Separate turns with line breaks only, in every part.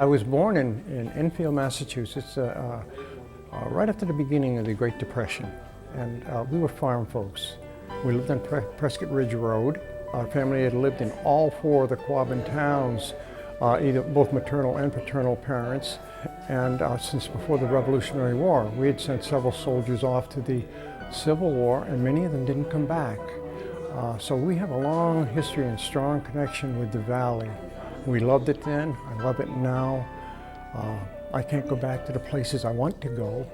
I was born in Enfield, Massachusetts, right after the beginning of the Great Depression, and we were farm folks. We lived on Prescott Ridge Road. Our family had lived in all four of the Quabbin towns, both maternal and paternal parents, and since before the Revolutionary War. We had sent several soldiers off to the Civil War, and many of them didn't come back. So we have a long history and strong connection with the valley. We loved it then, I love it now. I can't go back to the places I want to go,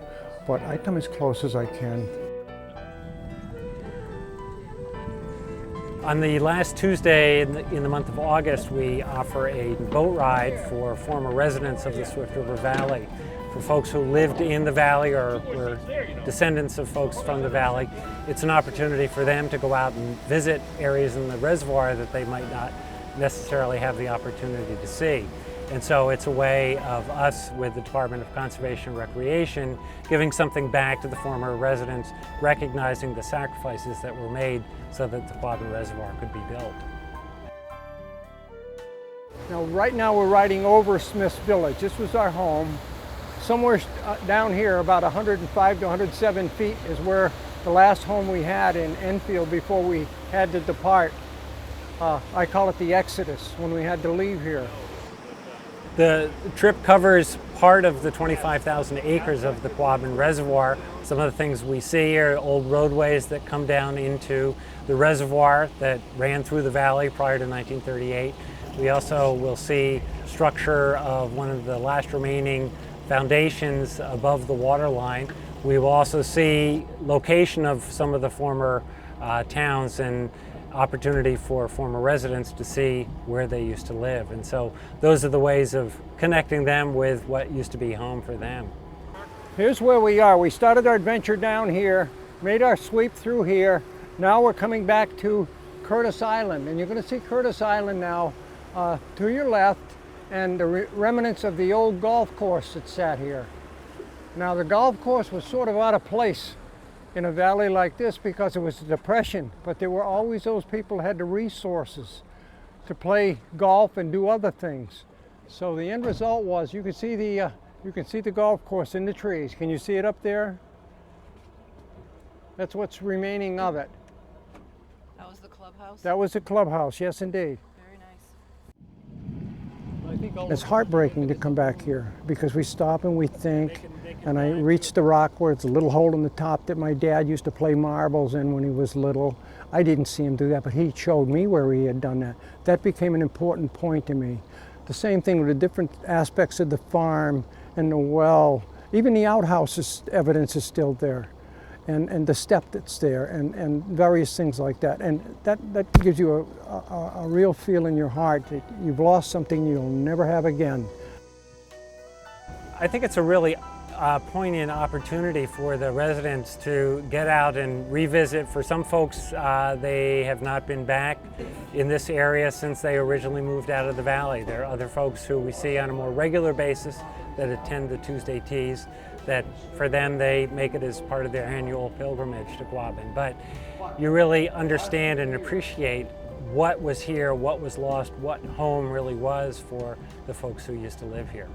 but I come as close as I can.
On the last Tuesday in the month of August, we offer a boat ride for former residents of the Swift River Valley. For folks who lived in the valley or were descendants of folks from the valley, it's an opportunity for them to go out and visit areas in the reservoir that they might not necessarily have the opportunity to see. And so it's a way of us with the Department of Conservation and Recreation giving something back to the former residents, recognizing the sacrifices that were made so that the Quabbin Reservoir could be built.
Now, right now we're riding over Smith's Village. This was our home. Somewhere down here, about 105 to 107 feet, is where the last home we had in Enfield before we had to depart. I call it the Exodus, when we had to leave here.
The trip covers part of the 25,000 acres of the Quabbin Reservoir. Some of the things we see are old roadways that come down into the reservoir that ran through the valley prior to 1938. We also will see structure of one of the last remaining foundations above the water line. We will also see location of some of the former towns and opportunity for former residents to see where they used to live. And so those are the ways of connecting them with what used to be home for them.
Here's where we are. We started our adventure down here, made our sweep through here. Now we're coming back to Curtis Island, and you're going to see Curtis Island now to your left, and the remnants of the old golf course that sat here. Now the golf course was sort of out of place in a valley like this because it was a depression, but there were always those people who had the resources to play golf and do other things. So the end result was you can see the golf course in the trees. Can you see it up there? That's what's remaining of it.
That was the clubhouse?
That was the clubhouse, yes indeed.
Very nice.
It's heartbreaking to come back here because we stop and we think, and I reached the rock where it's a little hole in the top that my dad used to play marbles in when he was little. I didn't see him do that, but he showed me where he had done that. That became an important point to me. The same thing with the different aspects of the farm and the well. Even the outhouse evidence is still there, and the step that's there, and various things like that. And that gives you a real feel in your heart that you've lost something you'll never have again.
I think it's a really poignant opportunity for the residents to get out and revisit. For some folks, they have not been back in this area since they originally moved out of the valley. There are other folks who we see on a more regular basis that attend the Tuesday teas, that for them they make it as part of their annual pilgrimage to Quabbin. But you really understand and appreciate what was here, what was lost, what home really was for the folks who used to live here.